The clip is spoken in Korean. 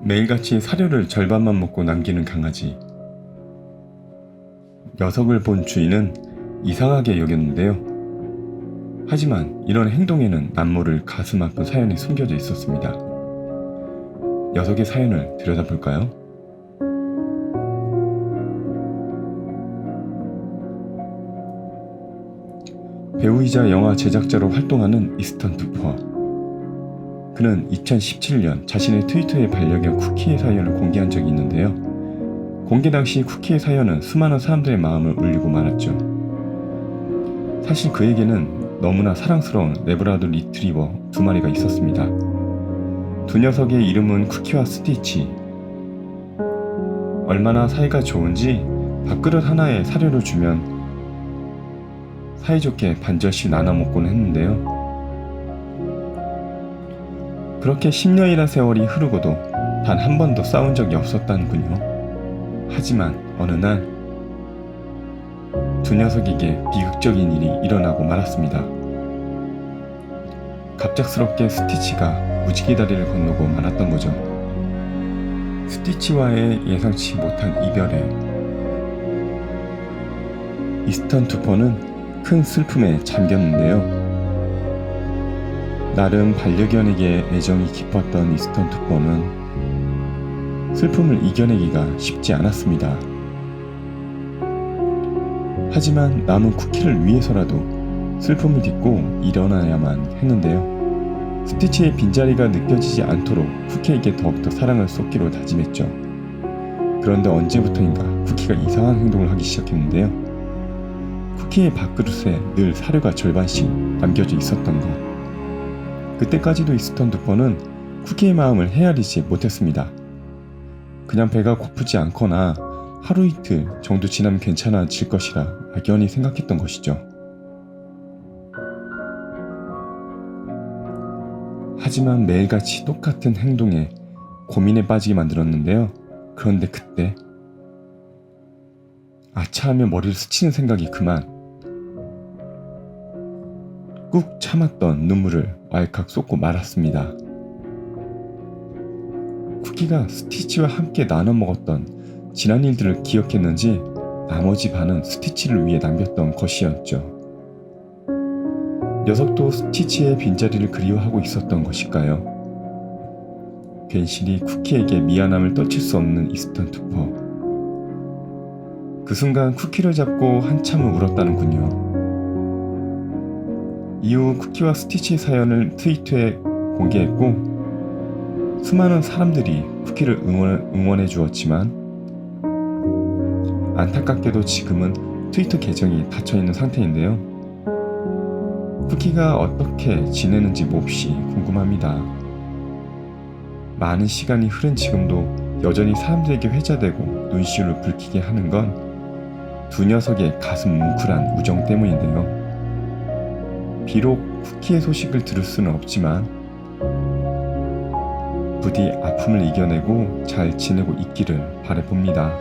매일같이 사료를 절반만 먹고 남기는 강아지. 녀석을 본 주인은 이상하게 여겼는데요. 하지만 이런 행동에는 남모를 가슴 아픈 사연이 숨겨져 있었습니다. 녀석의 사연을 들여다볼까요? 배우이자 영화 제작자로 활동하는 이스턴 투퍼. 그는 2017년 자신의 트위터에 반려견 쿠키의 사연을 공개한 적이 있는데요. 공개 당시 쿠키의 사연은 수많은 사람들의 마음을 울리고 말았죠. 사실 그에게는 너무나 사랑스러운 레브라도 리트리버 2마리가 있었습니다. 두 녀석의 이름은 쿠키와 스티치. 얼마나 사이가 좋은지 밥그릇 하나에 사료를 주면 사이좋게 반절씩 나눠 먹곤 했는데요. 그렇게 10년이란 세월이 흐르고도 단 한 번도 싸운 적이 없었다는군요. 하지만 어느 날 두 녀석에게 비극적인 일이 일어나고 말았습니다. 갑작스럽게 스티치가 무지개 다리를 건너고 말았던 거죠. 스티치와의 예상치 못한 이별에 이스턴 투퍼는 큰 슬픔에 잠겼는데요. 나름 반려견에게 애정이 깊었던 이스턴 투퍼는 슬픔을 이겨내기가 쉽지 않았습니다. 하지만 남은 쿠키를 위해서라도 슬픔을 딛고 일어나야만 했는데요. 스티치의 빈자리가 느껴지지 않도록 쿠키에게 더욱더 사랑을 쏟기로 다짐했죠. 그런데 언제부터인가 쿠키가 이상한 행동을 하기 시작했는데요. 쿠키의 밥그릇에 늘 사료가 절반씩 남겨져 있었던 것. 그때까지도 이스턴 투퍼는 쿠키의 마음을 헤아리지 못했습니다. 그냥 배가 고프지 않거나 하루 이틀 정도 지나면 괜찮아질 것이라 막연히 생각했던 것이죠. 하지만 매일같이 똑같은 행동에 고민에 빠지게 만들었는데요. 그런데 그때 아차하며 머리를 스치는 생각이 그만 꾹 참았던 눈물을 왈칵 쏟고 말았습니다. 쿠키가 스티치와 함께 나눠 먹었던 지난 일들을 기억했는지 나머지 반은 스티치를 위해 남겼던 것이었죠. 녀석도 스티치의 빈자리를 그리워하고 있었던 것일까요? 괜시리 쿠키에게 미안함을 떨칠 수 없는 이스턴 투퍼. 그 순간 쿠키를 잡고 한참을 울었다는군요. 이후 쿠키와 스티치의 사연을 트위터에 공개했고 수많은 사람들이 쿠키를 응원해 주었지만 안타깝게도 지금은 트위터 계정이 닫혀있는 상태인데요. 쿠키가 어떻게 지내는지 몹시 궁금합니다. 많은 시간이 흐른 지금도 여전히 사람들에게 회자되고 눈시울을 붉히게 하는 건 두 녀석의 가슴 뭉클한 우정 때문인데요. 비록 쿠키의 소식을 들을 수는 없지만 부디 아픔을 이겨내고 잘 지내고 있기를 바라봅니다.